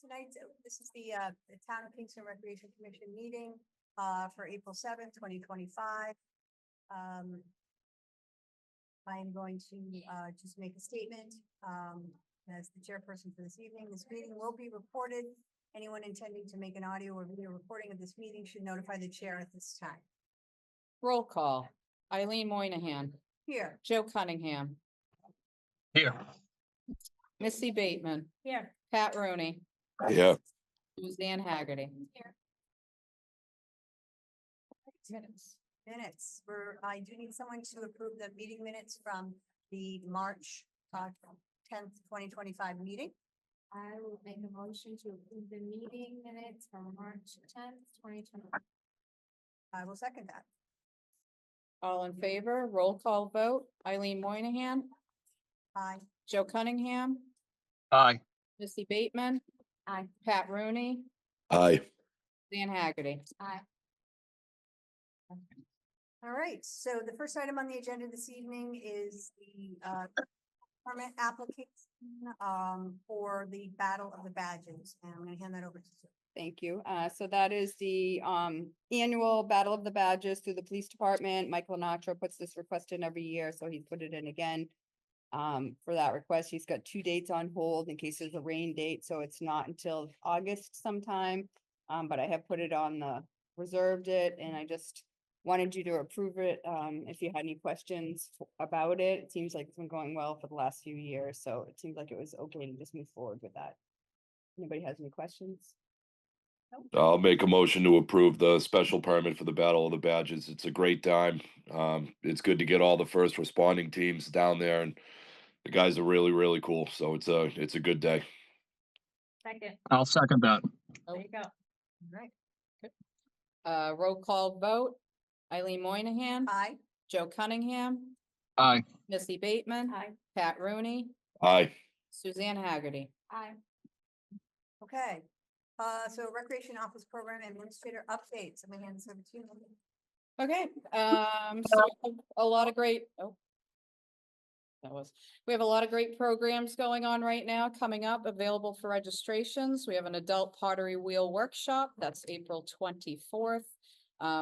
Tonight, this is the Town of Kingston Recreation Commission meeting for April 7th, 2025. I am going to just make a statement as the chairperson for this evening. This meeting will be recorded. Anyone intending to make an audio or video recording of this meeting should notify the chair at this time. Roll call. Eileen Moynihan. Here. Joe Cunningham. Here. Missy Bateman. Here. Pat Rooney. Yeah. Suzanne Haggerty. Here. Minutes. Minutes. I do need someone to approve the meeting minutes from the March 10th, 2025 meeting. I will make a motion to approve the meeting minutes from March 10th, 2025. I will second that. All in favor, roll call vote. Eileen Moynihan. Aye. Joe Cunningham. Aye. Missy Bateman. Aye. Pat Rooney. Aye. Suzanne Haggerty. Aye. All right, so the first item on the agenda this evening is the permit application for the Battle of the Badges, and I'm going to hand that over to Sue. Thank you. So that is the annual Battle of the Badges through the police department. Michael Natra puts this request in every year, so he's put it in again. For that request, he's got 2 dates on hold in case there's a rain date, so it's not until August sometime. But I have put it on reserved it, and I just wanted you to approve it. If you had any questions about it, it seems like it's been going well for the last few years, so it seems like it was okay to just move forward with that. Anybody has any questions? I'll make a motion to approve the special permit for the Battle of the Badges. It's a great time. It's good to get all the first responding teams down there, and the guys are really, really cool. So it's a good day. Second. I'll second that. There you go. All right. Roll call vote. Eileen Moynihan. Aye. Joe Cunningham. Aye. Missy Bateman. Aye. Pat Rooney. Aye. Suzanne Haggerty. Aye. Okay. So Recreation Office Program Administrator updates. I'm going to hand this over to you. Okay, so a lot of great, we have a lot of great programs going on right now, coming up, available for registrations. We have an adult pottery wheel workshop, that's April 24th.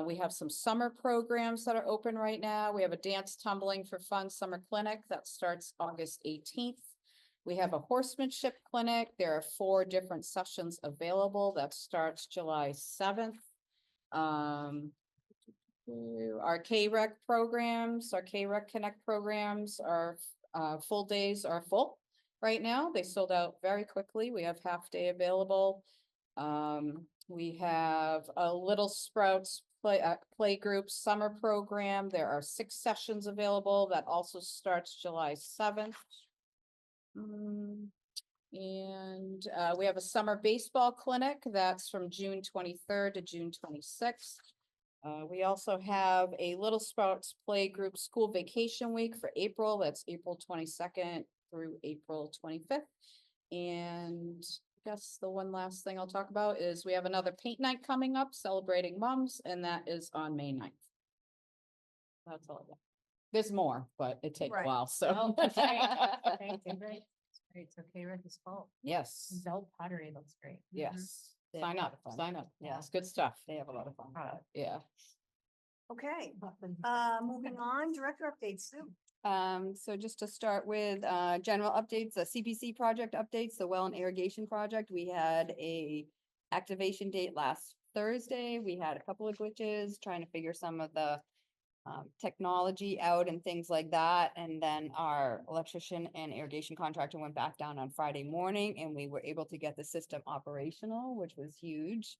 We have some summer programs that are open right now. We have a dance tumbling for fun summer clinic that starts August 18th. We have a horsemanship clinic. There are 4 different sessions available. That starts July 7th. Our K-Rec programs, our K-Rec Connect programs are full days are full right now. They sold out very quickly. We have half day available. We have a Little Sprouts play group summer program. There are 6 sessions available. That also starts July 7th. And we have a summer baseball clinic that's from June 23rd to June 26th. We also have a Little Sprouts play group school vacation week for April. That's April 22nd through April 25th. And I guess the one last thing I'll talk about is we have another paint night coming up celebrating moms, and that is on May 9th. That's all I got. There's more, but it takes a while, so. Great. It's okay, Rick is full. Yes, Adult pottery looks great. yes. They have Sign a lot up, of fun. sign up. Yeah, Yeah. it's good stuff. They have a lot of fun. Yeah. Okay. Moving on, director updates, Sue. So just to start with, general updates, the CPC project updates, the well and irrigation project, we had a activation date last Thursday. We had a couple of glitches trying to figure some of the technology out and things like that. And then our electrician and irrigation contractor went back down on Friday morning and we were able to get the system operational, which was huge.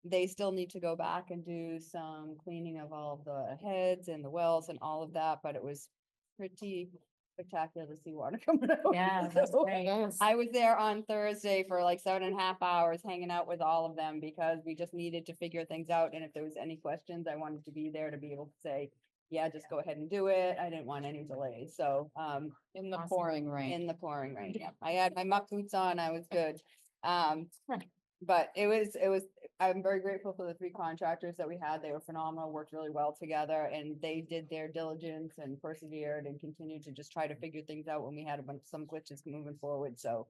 They still need to go back and do some cleaning of all the heads and the wells and all of that, but it was pretty spectacular to see water coming out. Yeah, that's So, great. I was there on Thursday for like 7.5 hours hanging out with all of them because we just needed to figure things out. And if there was any questions, I wanted to be there to be able to say, yeah, just go ahead and do it. I didn't want any delays. So, In the pouring rain, yeah, I had my muck boots on, I was good. But it was, I'm very grateful for the 3 contractors that we had. They were phenomenal, worked really well together, and they did their diligence and persevered and continued to just try to figure things out when we had some glitches moving forward. So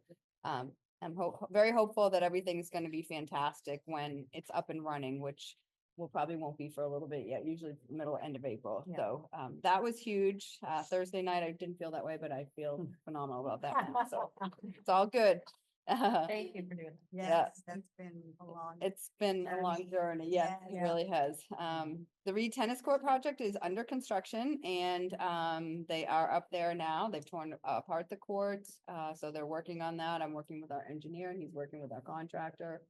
I'm very hopeful that everything's gonna be fantastic when it's up and running, which probably won't be for a little bit yet, usually middle, end of April. Yeah. So, that was huge. Thursday night, I didn't feel that way, but I feel phenomenal about that. now, So it's all good. Thank you for doing that. Yes, that's been a long. It's been a long journey. Yes, it Yeah. really has. The Reed Tennis Court project is under construction and, they are up there now. They've torn apart the courts. So they're working on that. I'm working with our engineer and he's working with our contractor.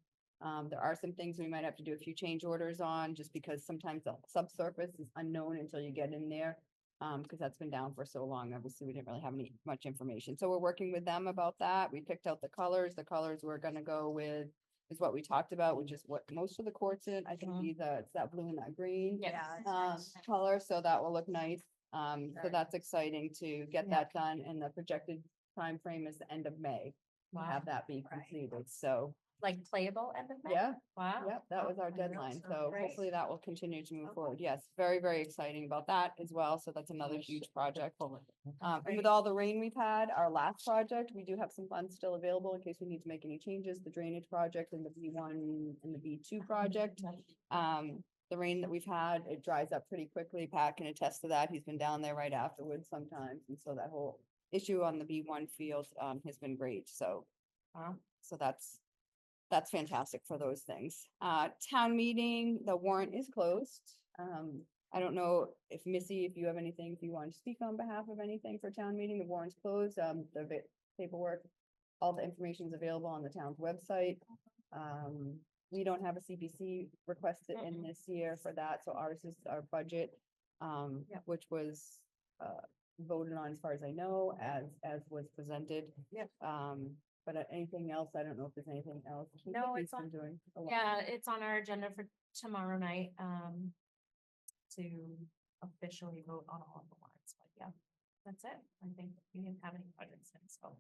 There are some things we might have to do a few change orders on just because sometimes the subsurface is unknown until you get in there. Because that's been down for so long. Obviously, we didn't really have much information. So we're working with them about that. We picked out the colors. The colors we're gonna go with is what we talked about, which is what most of the courts in. I think it's that blue and that green. Yeah. it's nice. Color, so that will look nice. So Very that's exciting to get Yeah. that done, and the projected time frame is the end of May. To Wow. have that be Right. completed, so, Like playable end of May? yeah, Wow. yep, that was our really? deadline, So so great. hopefully that will continue to move Okay. forward. Yes, very, very exciting about that as well, so that's another huge project. And great. with all the rain we've had, our last project, we do have some funds still available in case we need to make any changes, the drainage project and the B1 and the B2 project. The rain that we've had, it dries up pretty quickly. Pat can attest to that. He's been down there right afterwards sometimes, and so that whole issue on the B1 field, has been great, so. So that's fantastic for those things. Town meeting, the warrant is closed. I don't know if Missy, if you have anything, if you want to speak on behalf of anything for town meeting, the warrant's closed, paperwork, all the information is available on the town's website. We don't have a CPC requested in this year for that, so ours is our budget, Yep. which was, voted on as far as I know, as was presented. Yep. But anything else, I don't know if there's anything else. No, He's it's on- been doing a lot. Yeah, it's on our agenda for tomorrow night, to officially vote on all of the warrants, but yeah, that's it. I think we didn't have any budgets in, so.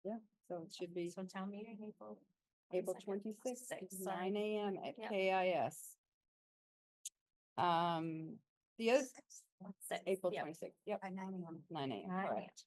Yeah, so it should be So town meeting, April. April 22nd, 26th, sorry. 9 AM at Yep. KIS. The other, Six, April yep. 26th, yep, At 9 AM. 9 AM, 9 correct.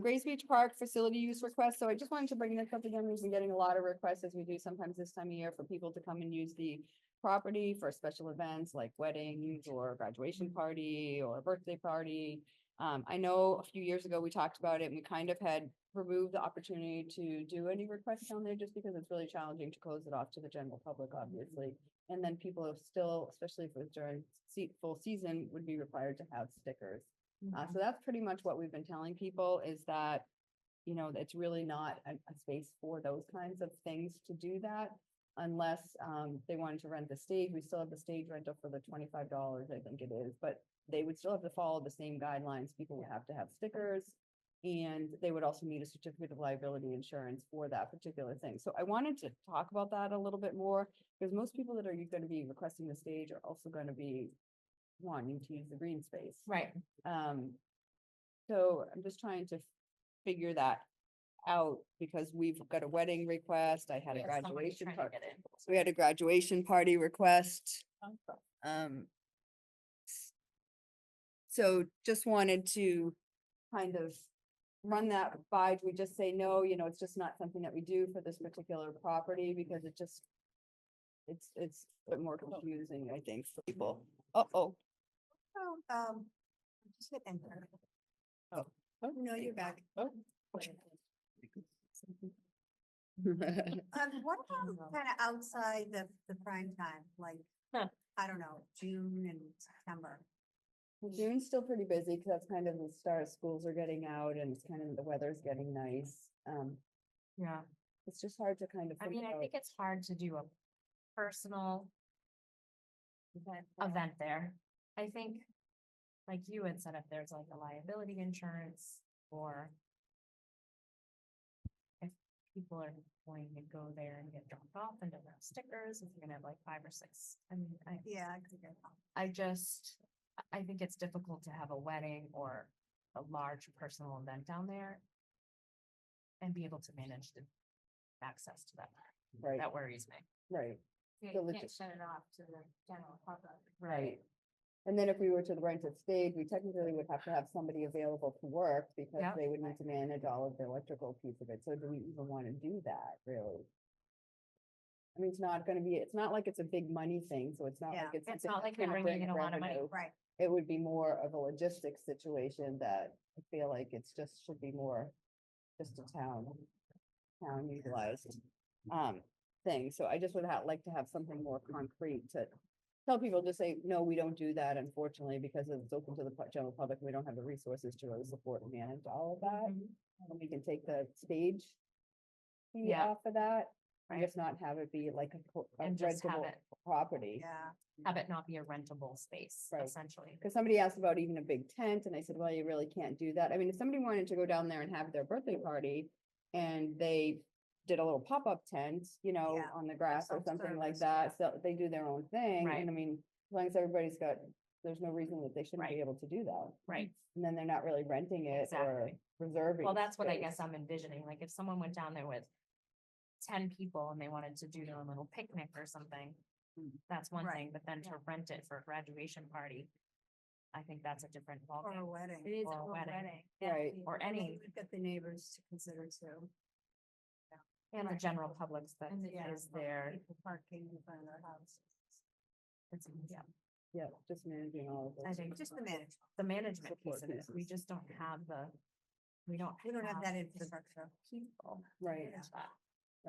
Grays Beach Park facility use request, so I just wanted to bring this up again, we've been getting a lot of requests as we do sometimes this time of year for people to come and use the property for special events like weddings or graduation party or birthday party. I know a few years ago we talked about it and we kind of had removed the opportunity to do any requests down there just because it's really challenging to close it off to the general public, obviously. And then people have still, especially for during full season, would be required to have stickers. So that's pretty much what we've been telling people is that, you know, it's really not a space for those kinds of things to do that. Unless they wanted to rent the stage, we still have the stage rental for the $25, I think it is, but they would still have to follow the same guidelines. People would have to have stickers. And they would also need a certificate of liability insurance for that particular thing. So I wanted to talk about that a little bit more, because most people that are gonna be requesting the stage are also gonna be wanting to use the green space. Right, So I'm just trying to figure that out because we've got a wedding request. I had a Yeah, somebody graduation trying to party. get in. We had a graduation party request. So just wanted to kind of run that by, do we just say no, you know, it's just not something that we do for this particular property because it just. It's a bit more confusing, I think, for people. Uh-oh. Oh, just hit enter. Oh. No, you're back. Oh. What about kind of outside the prime time, like, Huh. I don't know, June and September? June's still pretty busy because that's kind of the start, schools are getting out and it's kind of, the weather's getting nice. Yeah, It's just hard to kind of. I mean, I think it's hard to do a personal event there. I think, like you had said, if there's like a liability insurance or if people are going to go there and get dropped off and don't have stickers, if you're gonna have like 5 or 6. I mean, Yeah, I could get that. I think it's difficult to have a wedding or a large personal event down there and be able to manage the access to that. Right, That worries me. right, You So can't shut it off to the general public. right. And then if we were to rent a stage, we technically would have to have somebody available to work because Yep. they would need to manage all of the electrical piece of it. So do we even want to do that, really? I mean, it's not gonna be, it's not like it's a big money thing, so it's not Yeah. like it's. It's something not like that's we're gonna bringing in bring a lot of money. revenue. Right. It would be more of a logistics situation that I feel like it's just, should be more just a town utilized, thing. So I just would like to have something more concrete to tell people, just say, no, we don't do that, unfortunately, because it's open to the general public. We don't have the resources to really support and manage all of that. Mhm. And we can take the stage fee Yeah. off of that, and Right. just not have it be like a And just have rentable it, property. Yeah. have it not be a rentable space, Right. essentially. Because somebody asked about even a big tent, and I said, well, you really can't do that. I mean, if somebody wanted to go down there and have their birthday party, and they did a little pop-up tent, Yeah, on the grass or something like self-service, that, so they do their own thing, Right. and I mean, as long as everybody's got, there's no reason that they shouldn't be Right. able to do that. Right. And then they're not really renting it or Exactly. reserving. Well, that's what I space. guess I'm envisioning, like if someone went down there with 10 people and they wanted to do their own little picnic or something, that's one Right, thing, but then to rent it for a graduation party, I think that's a different Or a ballgame. wedding. It is a wedding. Right. Or I mean, any, We've got the neighbors to consider too. and the Right. general public's that Yeah, is there. People parking in front of their house. It's, yeah, Yeah, just managing all of I this. think Just the management. the management Support piece of it, we pieces. just don't have the, we don't. We don't have that the infrastructure. People. Right. Yeah.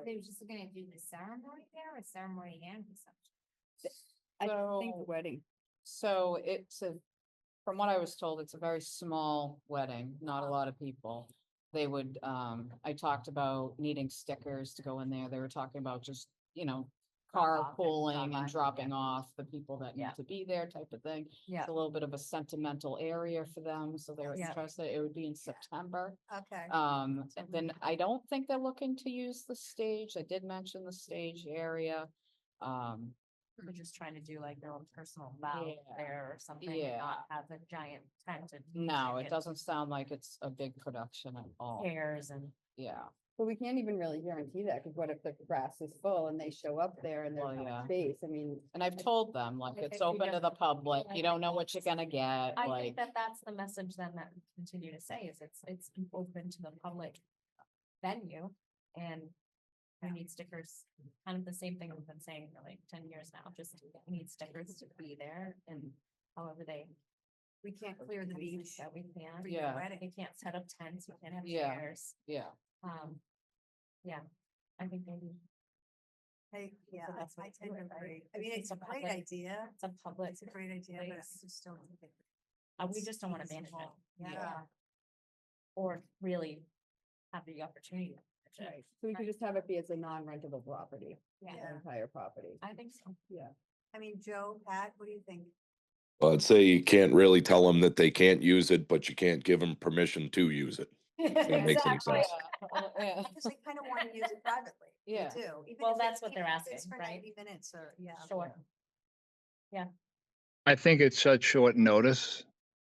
They were just gonna do the ceremony there, or ceremony and reception? I think the So- wedding. So from what I was told, it's a very small wedding, not a lot of people. They would, I talked about needing stickers to go in there. They were talking about just, Drop off and carpooling drop and on, dropping yeah. off the people that Yeah. need to be there type of thing. Yeah, It's a little bit of a sentimental area for them, so they were Yeah. interested. It would be in September. Okay. And then I don't think they're looking to use the stage. I did mention the stage area. we're just trying to do like their own personal vow Yeah. there or something, Yeah. and not have a giant tent and. No, music it doesn't sound like it's a big production at and all. Chairs and, Yeah. But we can't even really guarantee that, because what if the grass is full and they show up there and there's Well, no yeah. space? I mean, And I've told them, like, Like, it's if you open to just- the public. You don't know what you're gonna get, I like, think that that's the message then that we continue to say is it's open to the public venue, and we need stickers, kind of the same thing we've been saying for like 10 years now, just we need stickers to be there, and however they. We can't clear the beach. That we can. for your Yeah. wedding. We can't set up tents, we can't have Yeah. chairs, yeah. yeah, I think maybe Hey, yeah, So that's I what tend to we're doing, agree. right? I mean, It's it's a a great public- idea. it's a public, It's a great idea, but I place. just don't think it. we it's just don't wanna manage it. feasible. Yeah. Yeah. Or really have the opportunity. to manage it. right, so we could just have it be as a non-rentable property, the Yeah. entire property. I think so. I mean, Joe, Pat, what do you think? Well, I'd say you can't really tell them that they can't use it, but you can't give them permission to use it. That makes any Exactly. sense. Yeah. Because they kind of want to use it privately. They Yeah. do. even Well, if that's it's- what even they're if it's asking, for right? 90 minutes or, yeah. Sure. I think it's such short notice.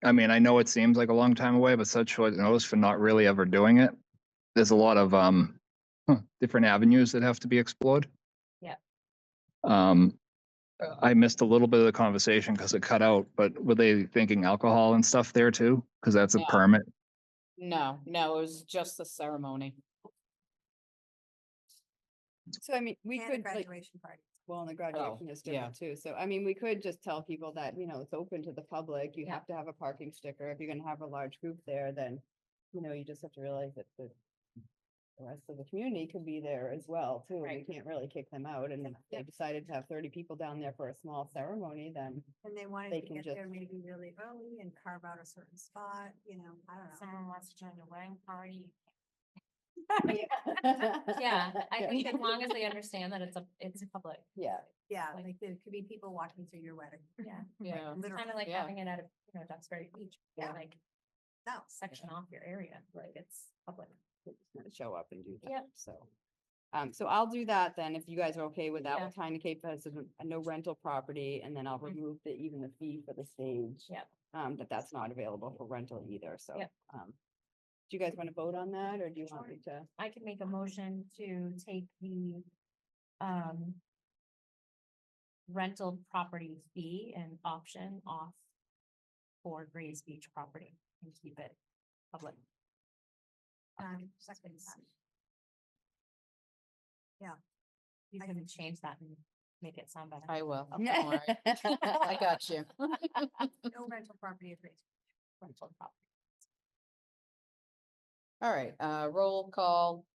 I mean, I know it seems like a long time away, but such short notice for not really ever doing it. There's a lot of different avenues that have to be explored. Yeah. I missed a little bit of the conversation because it cut out, but were they thinking alcohol and stuff there too? Because that's a No. permit. No, it was just the ceremony. So I mean, we And a could like, graduation party. well, and the graduation is yeah. different too. So I mean, we could just tell people that, it's open to the public. You Yeah. have to have a parking sticker. If you're gonna have a large group there, then, you just have to realize that the rest of the community could be there as well too. We Right. can't really kick them out. And if they decided to have 30 people down there for a small ceremony, then And they wanted They to can get just- there maybe really early and carve out a certain spot, I don't know. Someone wants to join the wedding party. Yeah, I Yeah. think as long as they understand that it's a public, Yeah, Yeah, Like- like there could be people walking through your wedding. yeah, Yeah. it's kind of like Yeah. having it at a, Duxbury Beach, Yeah. like No, section off your area, like it's public. they're just gonna show up and do that. Yep. So I'll do that then, if you guys are okay with that, Yeah. we'll kind of keep as a no rental property, and then I'll Mhm. remove even the fee for the stage. Yep. That's not available for rental either, so. Yep. Do you guys want to vote on that, or do you want me to? I can make a motion to take the rental property fee and option off for Grays Beach property and keep it public. Second. You can change that and make it sound better. I will. Don't worry. I got you. No rental property at Grace. Rental property. All right, roll call.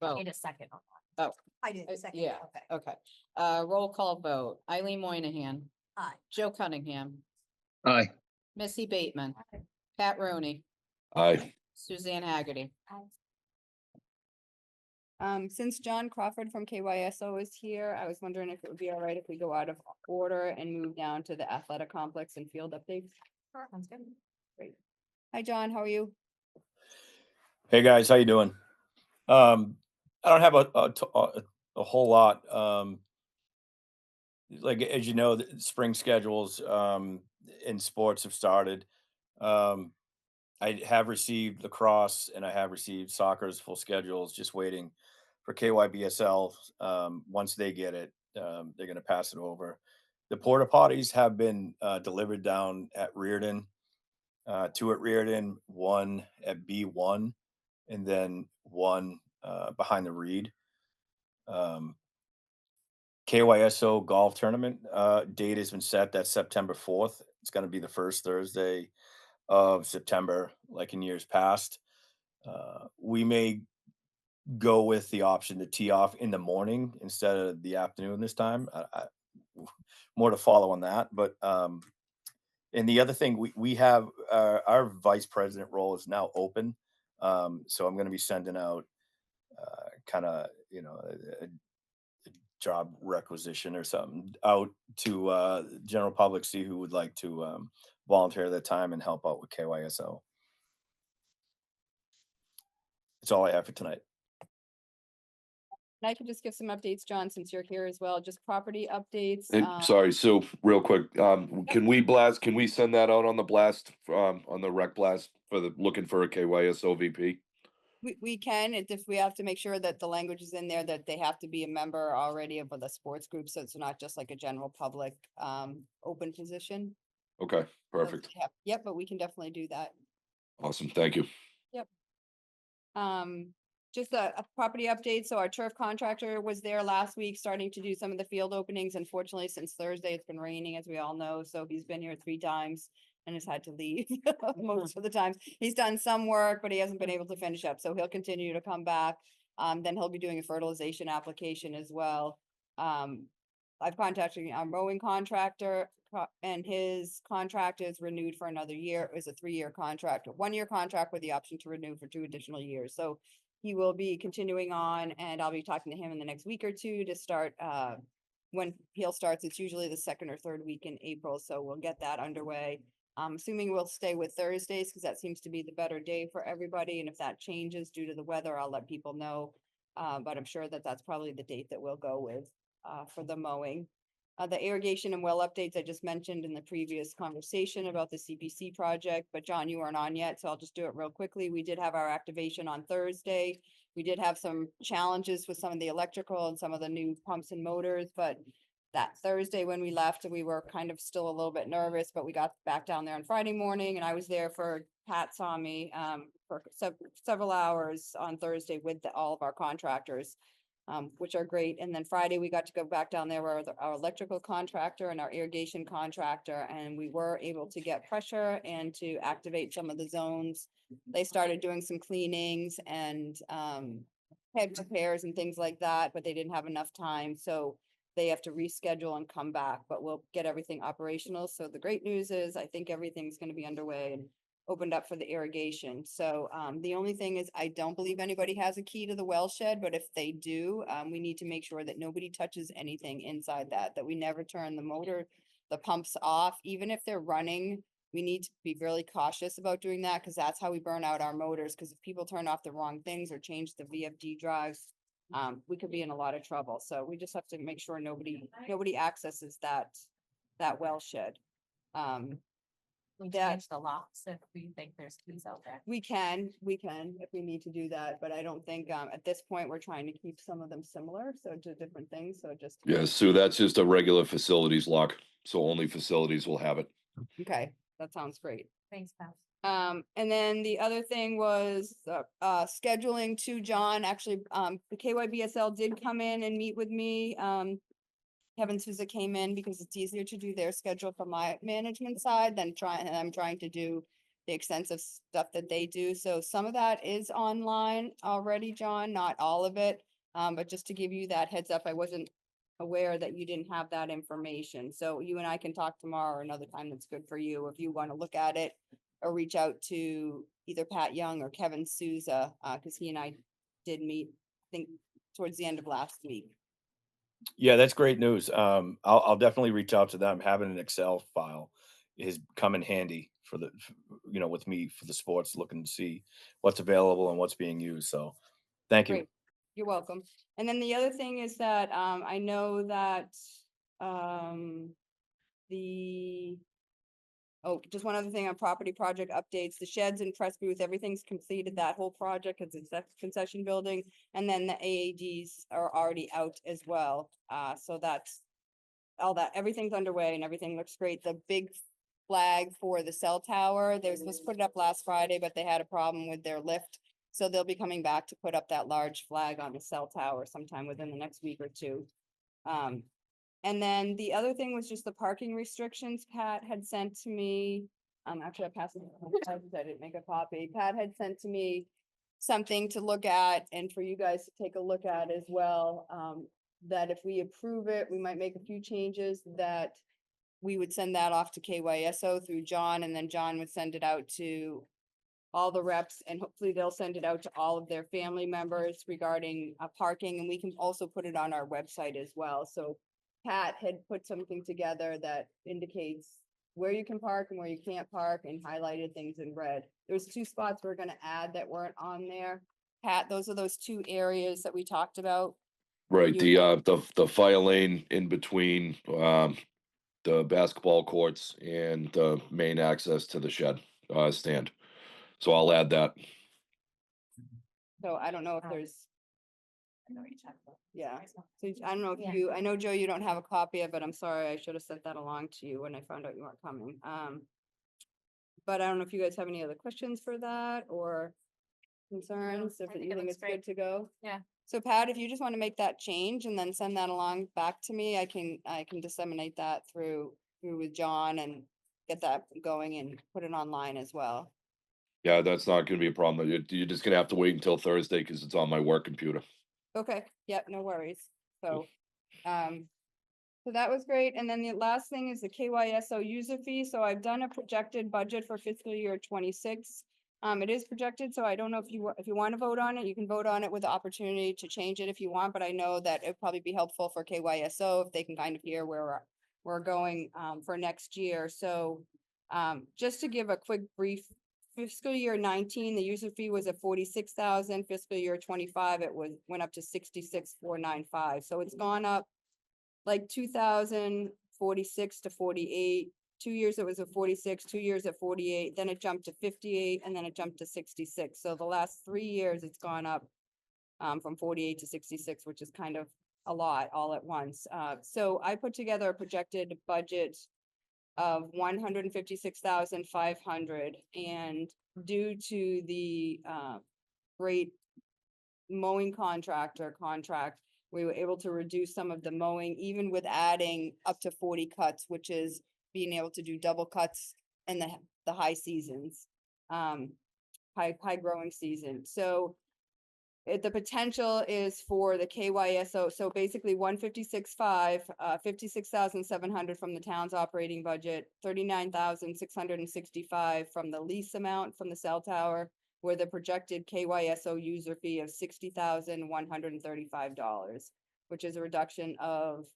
Vote. Need a second on that. I did, second. Yeah, Okay. okay. Roll call vote. Eileen Moynihan. Aye. Joe Cunningham. Aye. Missy Bateman. Pat Rooney. Aye. Suzanne Haggerty. Since John Crawford from KYSO is here, I was wondering if it would be all right if we go out of order and move down to the athletic complex and field updates. Sure, sounds good. Hi, John, how are you? Hey guys, how you doing? I don't have a whole lot. Like as you know, the spring schedules in sports have started. I have received lacrosse and I have received soccer's full schedules. Just waiting for KYBSL. Once they get it, they're going to pass it over. The porta potties have been delivered down at Reardon. 2 at Reardon, 1 at B1. And then 1 behind the Reed. KYSO golf tournament date has been set. That's September 4th. It's going to be the first Thursday of September, like in years past. We may go with the option to tee off in the morning instead of the afternoon this time. More to follow on that. But and the other thing, we have our vice president role is now open. So I'm going to be sending out kind of, a job requisition or something out to general public, see who would like to volunteer their time and help out with KYSO. That's all I have for tonight. And I can just give some updates, John, since you're here as well, just property updates. And sorry, Sue, real quick, can we send that out on the blast, on the rec blast for the looking for a KYSO VP? We can, if we have to make sure that the language is in there, that they have to be a member already of the sports group, so it's not just like a general public open position. Okay, So, perfect. Yep, but we can definitely do that. Awesome, thank you. Just a property update. So our turf contractor was there last week, starting to do some of the field openings. Unfortunately, since Thursday, it's been raining, as we all know. So he's been here 3 times and has had to leave most of the times. He's done some work, but he hasn't been able to finish up. So he'll continue to come back. Then he'll be doing a fertilization application as well. I've contacted our mowing contractor and his contract is renewed for another year. It was a 3-year contract, a 1-year contract with the option to renew for 2 additional years. So he will be continuing on and I'll be talking to him in the next week or 2 to start, when he'll starts, it's usually the 2nd or 3rd week in April. So we'll get that underway. I'm assuming we'll stay with Thursdays because that seems to be the better day for everybody. And if that changes due to the weather, I'll let people know. But I'm sure that that's probably the date that we'll go with for the mowing. The irrigation and well updates I just mentioned in the previous conversation about the CPC project, but John, you weren't on yet, so I'll just do it real quickly. We did have our activation on Thursday. We did have some challenges with some of the electrical and some of the new pumps and motors, but that Thursday when we left, we were kind of still a little bit nervous, but we got back down there on Friday morning and I was there for, Pat saw me for several hours on Thursday with all of our contractors. Which are great. And then Friday, we got to go back down there with our electrical contractor and our irrigation contractor, and we were able to get pressure and to activate some of the zones. They started doing some cleanings and head repairs and things like that, but they didn't have enough time. So they have to reschedule and come back, but we'll get everything operational. So the great news is I think everything's going to be underway and opened up for the irrigation. So the only thing is I don't believe anybody has a key to the well shed, but if they do, we need to make sure that nobody touches anything inside that we never turn the motor, the pumps off, even if they're running. We need to be really cautious about doing that because that's how we burn out our motors. Because if people turn off the wrong things or change the VFD drives, we could be in a lot of trouble. So we just have to make sure nobody accesses that well shed. We that- change the locks if we think there's keys out there. We can, if we need to do that, but I don't think, at this point, we're trying to keep some of them similar, so to different things, so just. Yeah, Sue, that's just a regular facilities lock, so only facilities will have it. Okay, that sounds great. Thanks, Pat. And then the other thing was, scheduling to John, actually, the KYBSL did come in and meet with me. Kevin Souza came in because it's easier to do their schedule from my management side than I'm trying to do the extensive stuff that they do. So some of that is online already, John, not all of it. But just to give you that heads up, I wasn't aware that you didn't have that information. So you and I can talk tomorrow or another time that's good for you if you want to look at it or reach out to either Pat Young or Kevin Souza, because he and I did meet, I think, towards the end of last week. Yeah, that's great news. I'll definitely reach out to them. Having an Excel file has come in handy for with me for the sports, looking to see what's available and what's being used. So thank you. Great. You're welcome. And then the other thing is that, I know that, just one other thing on property project updates, the sheds and press booth, everything's completed, that whole project, cause it's that concession building. And then the AADs are already out as well. So that's all that, everything's underway and everything looks great. The big flag for the cell tower, they were supposed to put it up last Friday, but they had a problem with their lift. So they'll be coming back to put up that large flag on the cell tower sometime within the next week or two. And then the other thing was just the parking restrictions Pat had sent to me. Actually, I passed it, I didn't make a copy. Pat had sent to me something to look at and for you guys to take a look at as well. That if we approve it, we might make a few changes that we would send that off to KYSO through John, and then John would send it out to all the reps, and hopefully they'll send it out to all of their family members regarding parking, and we can also put it on our website as well. So Pat had put something together that indicates where you can park and where you can't park and highlighted things in red. There's 2 spots we're gonna add that weren't on there. Pat, those are those 2 areas that we talked about. Right, You- the fire lane in between, the basketball courts and the main access to the shed, stand. So I'll add that. So I don't know if Oh. there's, I know what you're talking about. yeah. So I don't know if Yeah. I know, Joe, you don't have a copy of it. I'm sorry. I should have sent that along to you when I found out you weren't coming. But I don't know if you guys have any other questions for that or concerns, if I think you it think looks it's good to go. Yeah. So Pat, if you just want to make that change and then send that along back to me, I can disseminate that through with John and get that going and put it online as well. Yeah, that's not gonna be a problem. You're just gonna have to wait until Thursday because it's on my work computer. Okay, yep, no worries. So, so that was great. And then the last thing is the KYSO user fee. So I've done a projected budget for fiscal year 26. It is projected, so I don't know if you want to vote on it, you can vote on it with the opportunity to change it if you want, but I know that it'd probably be helpful for KYSO if they can kind of hear where we're going, for next year. So, just to give a quick brief, fiscal year 19, the user fee was at 46,000. Fiscal year 25, it went up to 66,495. So it's gone up like 2,046 to 48. 2 years it was at 46, 2 years at 48, then it jumped to 58, and then it jumped to 66. So the last 3 years it's gone up from 48 to 66, which is kind of a lot all at once. So I put together a projected budget of 156,500, and due to the great mowing contractor contract, we were able to reduce some of the mowing, even with adding up to 40 cuts, which is being able to do double cuts in the high seasons, high growing season. So the potential is for the KYSO, so basically 156,500, 56,700 from the town's operating budget, 39,665 from the lease amount from the cell tower, with a projected KYSO user fee of $60,135, which is a reduction of,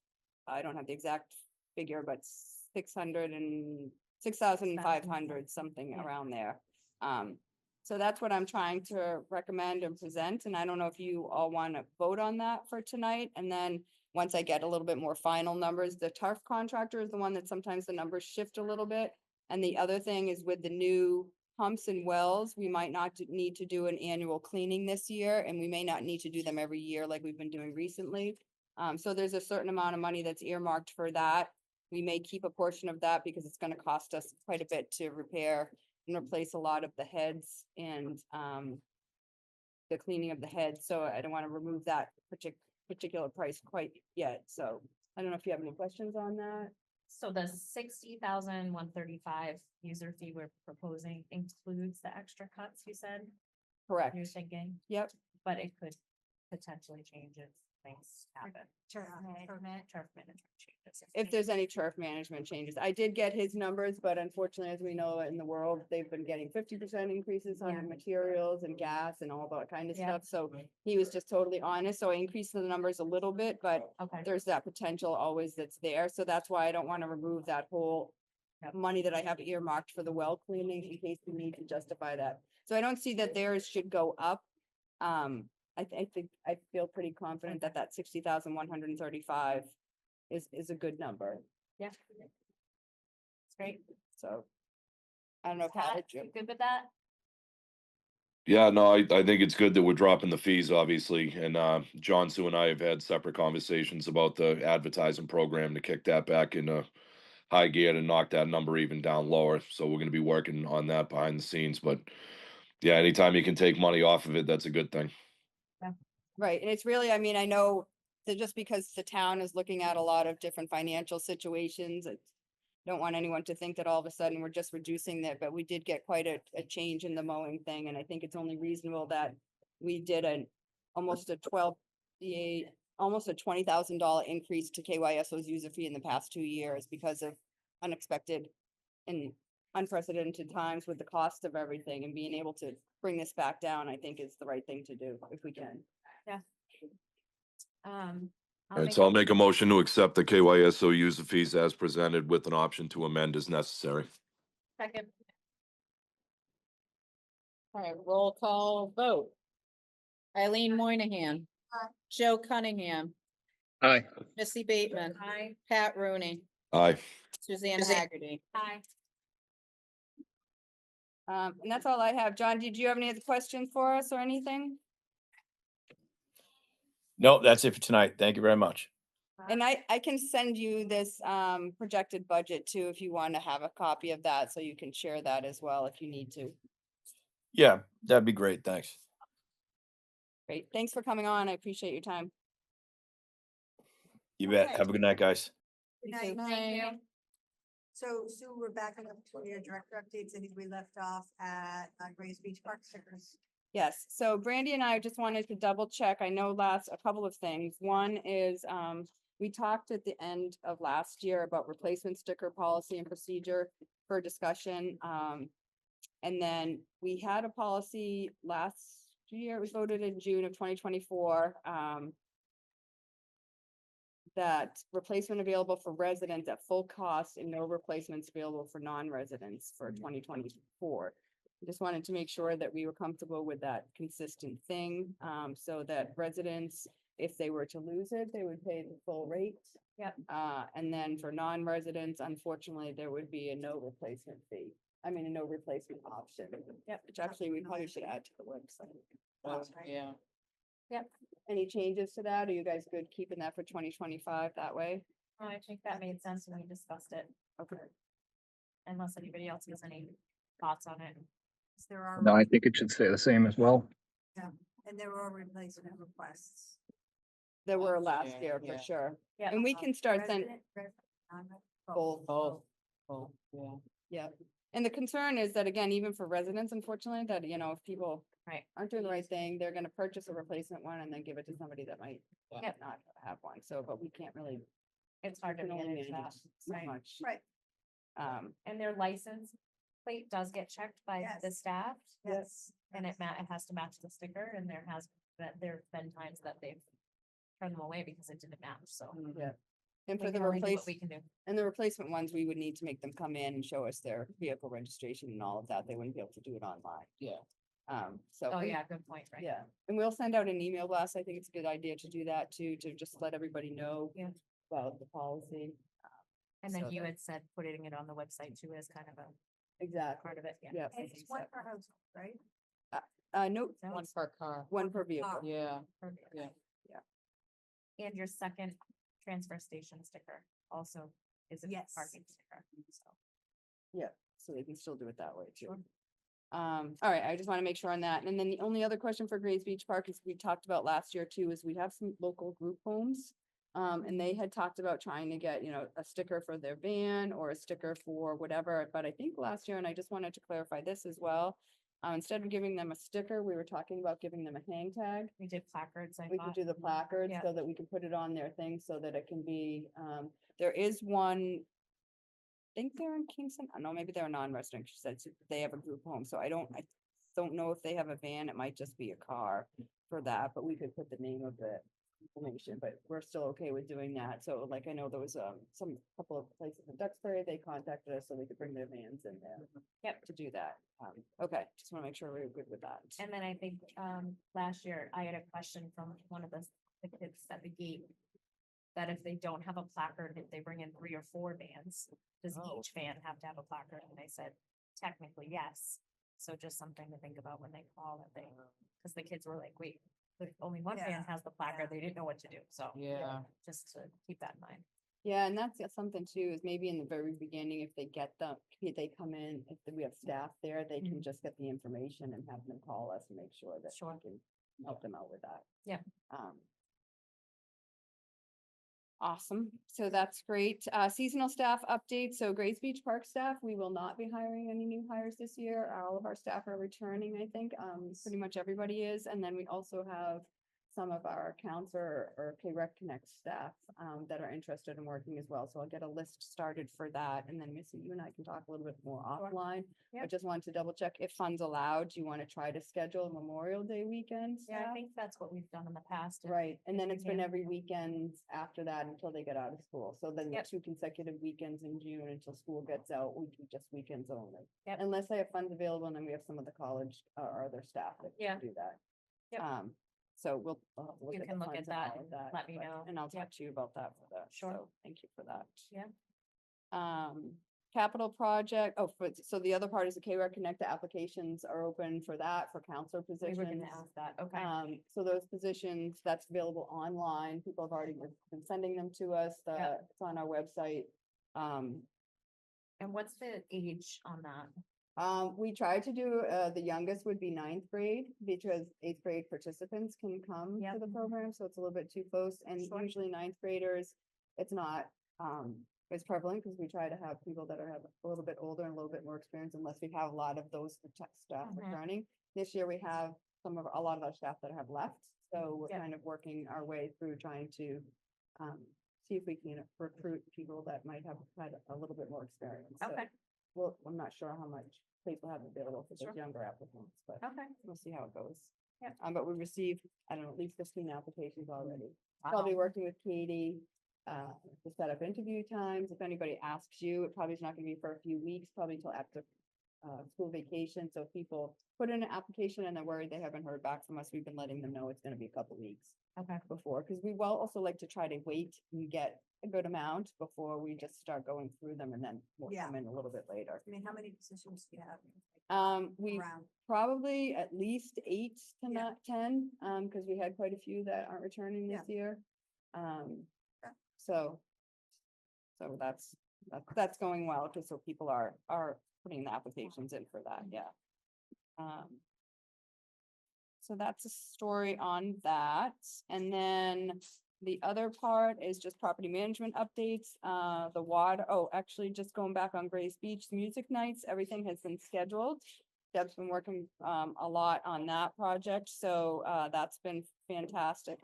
I don't have the exact figure, but 6,500, something around there. So that's what I'm trying to recommend and present, and I don't know if you all want to vote on that for tonight, and then once I get a little bit more final numbers, the turf contractor is the one that sometimes the numbers shift a little bit. And the other thing is with the new pumps and wells, we might not need to do an annual cleaning this year, and we may not need to do them every year like we've been doing recently. So there's a certain amount of money that's earmarked for that. we may keep a portion of that because it's gonna cost us quite a bit to repair and replace a lot of the heads and, the cleaning of the heads, so I don't wanna remove that particular price quite yet, so I don't know if you have any questions on that? So the 60,135 user fee we're proposing includes the extra cuts, you said, Correct. you're thinking, Yep. but it could potentially change if things happen. Turf Turf management changes. If there's any turf management changes. I did get his numbers, but unfortunately, as we know in the world, they've been getting 50% increases Yeah. on materials and gas and all that kind of Yeah. stuff. So he was just totally honest. So I increased the numbers a little bit, but Okay, there's that potential always that's there. So that's why I don't want to remove that whole Yep. money that I have earmarked for the well cleaning in case we need to justify that. So I don't see that theirs should go up. I think, I feel pretty confident that that 60,135 is a good number. yeah. It's great. So. I don't know if how Pat, did you you, good with that? Yeah, no, I think it's good that we're dropping the fees, obviously, and John, Sue and I have had separate conversations about the advertising program to kick that back into high gear to knock that number even down lower. So we're gonna be working on that behind the scenes, but yeah, anytime you can take money off of it, that's a good thing. right, and it's really, I mean, I know that just because the town is looking at a lot of different financial situations, I don't want anyone to think that all of a sudden we're just reducing that, but we did get quite a change in the mowing thing, and I think it's only reasonable that we did almost a almost a $20,000 increase to KYSO's user fee in the past 2 years because of unexpected and unprecedented times with the cost of everything, and being able to bring this back down, I think is the right thing to do if we can. I'll And make so a- I'll make a motion to accept the KYSO user fees as presented with an option to amend as necessary. second. All right, roll call vote. Eileen Moynihan. Joe Cunningham, Aye. Missy Bateman, Aye. Pat Rooney, Aye. Suzanne Haggerty. Aye. And that's all I have. John, did you have any other questions for us or anything? No, that's it for tonight. Thank you very much. And I can send you this projected budget too, if you want to have a copy of that, so you can share that as well if you need to. Yeah, that'd be great. Thanks. Great, thanks for coming on. I appreciate your time. You bet. Okay. Have a good night, guys. Good You night. too. Thank you. So Sue, we're backing up to your director updates. I think we left off at Grays Beach Park stickers. Yes, so Brandy and I just wanted to double check. I know a couple of things. One is, we talked at the end of last year about replacement sticker policy and procedure for discussion. And then we had a policy last year, it was voted in June of 2024, that replacement available for residents at full cost and no replacements available for non-residents for 2024. Just wanted to make sure that we were comfortable with that consistent thing, so that residents, if they were to lose it, they would pay the full rate. Yep. And then for non-residents, unfortunately, there would be a no replacement fee. I mean, a no replacement option. Yep, which actually we probably should add to the website. Yeah. Any changes to that? Are you guys good keeping that for 2025 that way? Oh, I think that made sense when we discussed it, Okay. unless anybody else has any thoughts on it. There are, No, I think it should stay the same as well. and there are replacement requests. There were Last last year, year for yeah. sure. Yeah. And we can start then. Resident, non-resident, Both. Both. Oh, yeah. Yeah, and the concern is that, again, even for residents, unfortunately, that, if people Right. aren't doing the right thing, they're gonna purchase a replacement one and then give it to somebody that might Yeah. not have one, so, but we can't really. It's hard to we can only manage that. so Right. much. Right. And their license plate does get checked by the Yes. staff, Yes. and it has to match the sticker, and there've been times that they've turned them away because it didn't match, so. Yeah. And We for the can only do what replace, we can do. and the replacement ones, we would need to make them come in and show us their vehicle registration and all of that, they wouldn't be able to do it online. Yeah. So. Oh, yeah, good point, right? Yeah, and we'll send out an email blast. I think it's a good idea to do that too, to just let everybody know. Yeah. About the policy. And then So you that- had said putting it on the website too as kind of a Exactly, part of it, yeah. yeah. I It's think one so. per household, right? Nope, That One was per car. one per vehicle. Yeah. perfect. Yeah. Yeah. And your second transfer station sticker also is a Yes. parking sticker, so. Yeah, so they can still do it that way too. All right, I just want to make sure on that. And then the only other question for Grays Beach Park is we talked about last year too, is we have some local group homes. And they had talked about trying to get, a sticker for their van or a sticker for whatever, but I think last year, and I just wanted to clarify this as well. Instead of giving them a sticker, we were talking about giving them a hang tag. We did placards, I We could thought. do the placards Yeah. so that we can put it on their thing so that it can be, there is one. I think they're in Kingston. I don't know, maybe they're a non-resident. She said they have a group home, so I don't know if they have a van. It might just be a car for that, but we could put the name of the information, but we're still okay with doing that. So like, I know there was some couple of places in Duxbury, they contacted us so they could bring their vans in there. Yep. To do that. Okay, just want to make sure we're good with that. And then I think, last year I had a question from one of the kids at the gate. That if they don't have a placard, if they bring in 3 or 4 vans, does Oh. each van have to have a placard? And I said, technically, yes. So just something to think about when they call that they, because the kids were like, wait, if only one van Yeah, has the placard, they didn't know what to do, so. Yeah. Just to keep that in mind. Yeah, and that's something too, is maybe in the very beginning, if they get them, if they come in, if we have staff there, they can just get the information and have them call us and make sure that we Sure. can help them out with that. Yeah. Awesome. So that's great. Seasonal staff update. So Grays Beach Park staff, we will not be hiring any new hires this year. All of our staff are returning, I think. Pretty much everybody is. And then we also have some of our accounts or K-Rec Connect staff that are interested in working as well. So I'll get a list started for that. And then Missy, you and I can talk a little bit more offline. I Yep. just wanted to double check if funds allowed. Do you want to try to schedule Memorial Day weekend? Yeah, I staff? think that's what we've done in the past. Right, and then we it's been can. every weekend after that until they get out of school. So then the Yep. 2 consecutive weekends in June until school gets out, we do just weekends only. Yep. Unless they have funds available, and then we have some of the college or other staff that Yeah. can do that. Yep. So we'll have to look You at the can look funds at and that all of and that. let me but- know. And I'll Yep. talk to you about that for that. Sure. So thank you for that. Yeah. Capital project, so the other part is the K-Rec Connect, the applications are open for that, for counselor We positions. were gonna ask that, okay. So those positions, that's available online. People have already been sending them to us. Yeah. It's on our website. And what's the age on that? We tried to do, the youngest would be 9th grade because 8th grade participants can come to Yep. the program, so it's a little bit too close. And Sure. usually 9th graders, it's not, as prevalent because we try to have people that have a little bit older and a little bit more experience unless we have a lot of those staff Mhm. returning. This year we have a lot of our staff that have left, so we're Yep. kind of working our way through trying to, see if we can recruit people that might have had a little bit more experience. So Okay, well, I'm not sure how much people have available for Sure. those younger applicants, but okay. we'll see how it goes. Yep. But we received, I don't know, at least 15 applications already. Probably working with Katie, to set up interview times. If anybody asks you, it probably is not gonna be for a few weeks, probably till after, school vacation. So if people put in an application and they're worried they haven't heard back from us, we've been letting them know it's gonna be a couple weeks Okay. before, because we will also like to try to wait and get a good amount before we just start going through them and then we'll Yeah. come in a little bit later. I mean, how many positions do you have? We Around, probably at least 8 to Yeah. not 10, because we had quite a few that aren't returning this year. Okay. So that's going well, because so people are putting the applications in for that, yeah. So that's a story on that. And then the other part is just property management updates, the water, actually just going back on Grays Beach, music nights, everything has been scheduled. Deb's been working, a lot on that project, so, that's been fantastic.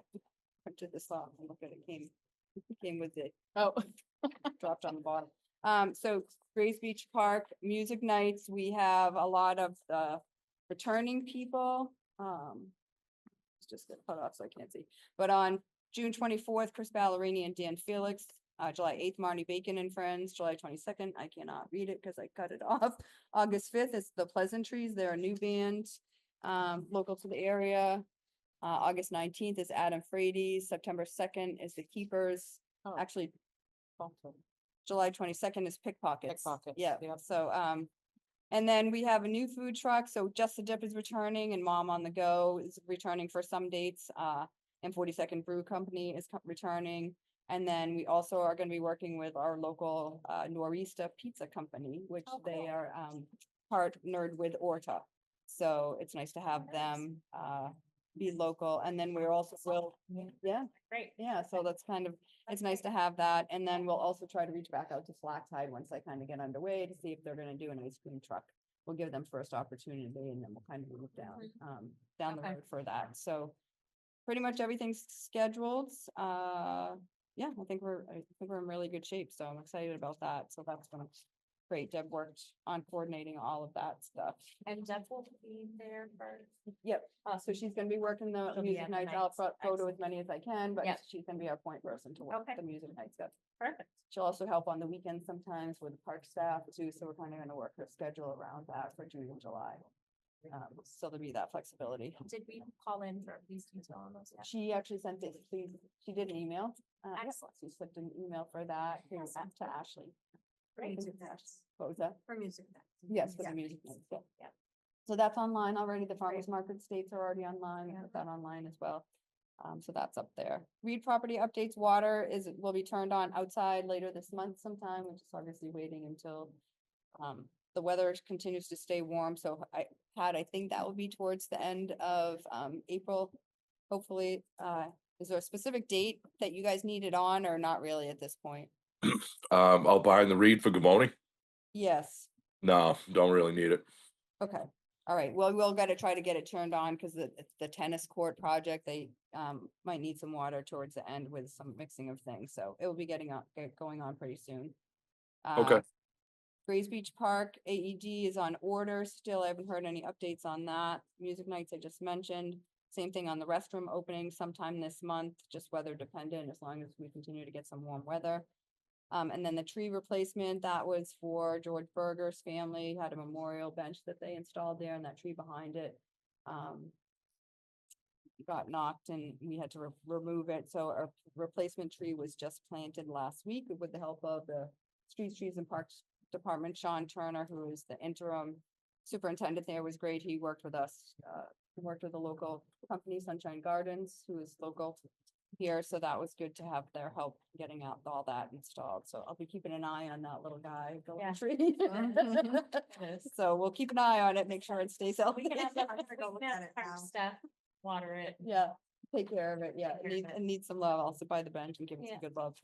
Printed this off and look at it, came with it. Oh. Dropped on the bottom. So Grays Beach Park, music nights, we have a lot of the returning people. It's just get cut off so I can't see. But on June 24th, Chris Ballerini and Dan Felix. July 8th, Marnie Bacon and Friends. July 22nd, I cannot read it because I cut it off. August 5th is the Pleasantries. They're a new band, local to the area. August 19th is Adam Frady's. September 2nd is the Keepers. Oh. Actually, July 22nd is Pickpockets. Pickpockets, Yeah, yep. so, and then we have a new food truck, so Just the Dip is returning and Mom on the Go is returning for some dates. And 42nd Brew Company is returning. And then we also are gonna be working with our local Norista Pizza Company, which Oh, they cool. are partnered with Orta. So it's nice to have nice. them be local, and then we're also will, yeah, Great. yeah, so that's kind of, it's nice to have that, and then we'll also try to reach back out to Flat Tide once I kind of get underway to see if they're gonna do an ice cream truck. We'll give them first opportunity, and then we'll kind of move down the Okay. road for that, so pretty much everything's scheduled. Yeah, I think we're in really good shape, so I'm excited about that. So that's gonna great. Deb worked on coordinating all of that stuff. And Deb will be there for. Yep, so she's gonna be working the She'll be music at the nights. I'll nights. go to as Excellent. many as I can, but Yep. she's gonna be our point person to work Okay. the music nights. Yep. Perfect. She'll also help on the weekends sometimes with the park staff too, so we're kind of gonna work her schedule around that for June and July. So there'll be that flexibility. Did we call in for a police detail on those yet? She actually sent it, she did an email. Yep, Excellent. She sent an email for that to Awesome. Ashley. Great. Music nights. What was that? For music nights. Yes, for Yeah. the music nights, yeah. Yep. So that's online already. The farmers market states are already online. We put that online as well. So that's up there. Reed property updates, water will be turned on outside later this month sometime, which is obviously waiting until the weather continues to stay warm. So I think that will be towards the end of April. Hopefully, is there a specific date that you guys need it on or not really at this point? Out behind the reed for Gamoni? Yes. No, don't really need it. Okay, all right, well, we'll gotta try to get it turned on, cause the tennis court project, they might need some water towards the end with some mixing of things, so it will be going on pretty soon. Okay. Grays Beach Park, AED is on order still, I haven't heard any updates on that. Music nights I just mentioned, same thing on the restroom opening sometime this month, just weather dependent, as long as we continue to get some warm weather. And then the tree replacement, that was for George Berger's family, had a memorial bench that they installed there, and that tree behind it got knocked and we had to remove it. So our replacement tree was just planted last week with the help of the Streets, Trees and Parks Department. Sean Turner, who is the interim superintendent there, was great. He worked with us, he worked with the local company, Sunshine Gardens, who is local here, so that was good to have their help getting out all that installed. So I'll be keeping an eye on that little guy, the little Yeah. tree. So we'll keep an eye on it, make sure it stays healthy. We can have I'm gonna go look the at it park now. staff water it. Yeah, take care of it. Yeah, Take care of it needs some love. I'll sit by the bench and give it Yeah. some good love.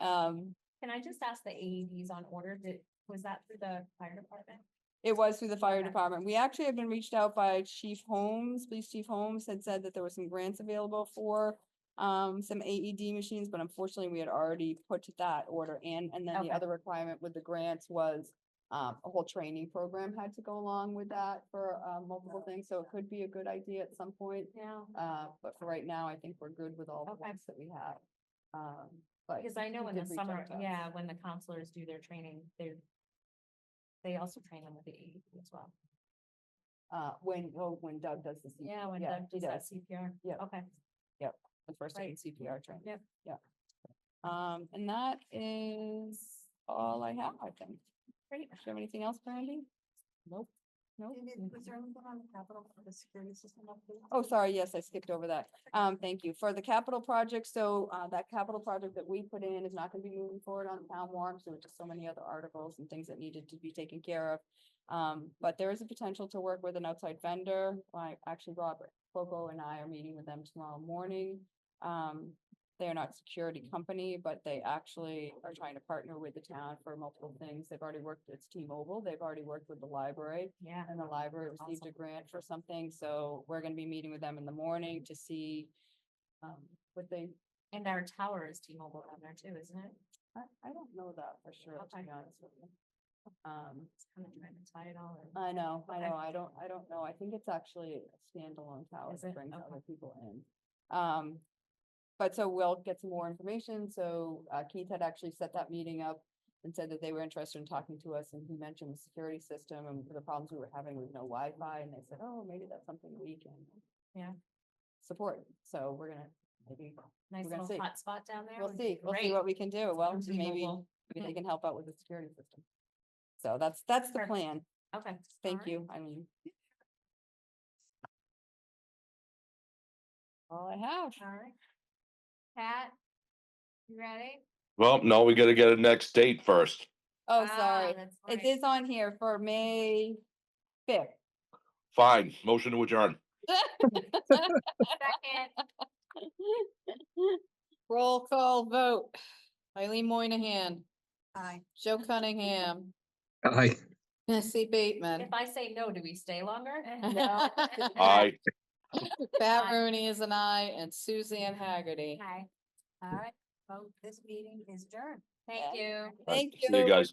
Um, Can I just ask the AEDs on order? Was that through the fire department? It was through the fire Okay. department. We actually have been reached out by Chief Holmes, Police Chief Holmes had said that there were some grants available for some AED machines, but unfortunately we had already put that order in. And then the Okay. other requirement with the grants was a whole training program had to go along with that for multiple things. So it could be a good idea at some point. Yeah. But for right now, I think we're good with all the Okay. ones that we have. But Because I know he in the did reach out summer, to us. yeah, when the counselors do their training, they also train them with the AED as well. When Doug does the CPR. Yeah, when yeah, Doug he does that CPR. Yep. Okay. The first aid Right. CPR training. Yep. Yeah. And that is all I have, I think. Great. Do you have anything else, Brandy? Nope. Nope. Was there anything on the capital for the security system update? Oh, sorry, yes, I skipped over that. Thank you. For the capital project, so that capital project that we put in is not gonna be moving forward on the town warrant, so just so many other articles and things that needed to be taken care of. But there is a potential to work with an outside vendor. Actually, Robert Fogo and I are meeting with them tomorrow morning. They are not a security company, but they actually are trying to partner with the town for multiple things. They've already worked, it's T-Mobile, they've already worked with the library. Yeah. And the library received a grant for something, so we're gonna be meeting with them in the morning to see what they, And our tower is T-Mobile down there too, isn't it? I don't know that for sure, to Okay. be honest with you. It's kind of trying to tie it all in. I know, Okay. I don't know, I think it's actually a standalone tower Is that it? brings Okay. other people in. But so we'll get some more information, so Keith had actually set that meeting up and said that they were interested in talking to us, and he mentioned the security system and the problems we were having with no Wi-Fi, and they said, oh, maybe that's something we can Yeah. support, so we're gonna, maybe, Nice We're gonna little see. hot spot down there. we'll would be see great. what we can do, well, From maybe T-Mobile. they can help out with the security system. So that's the Perfect. plan, Okay. thank Alright. you, I mean. All I have. All right. Pat, You ready? Well, no, we gotta get a next date first. Oh, Ah, sorry. that's It right. is on here for May 5th. Fine, motion to adjourn. Second. Roll call vote. Eileen Moynihan, Aye. Joe Cunningham, Aye. Nancy Bateman. If I say no, do we stay longer? No. Aye. Pat Aye. Rooney is an aye, and Suzanne Haggerty. Hi, All right, vote, this meeting is adjourned. thank you. Thank See you you. guys.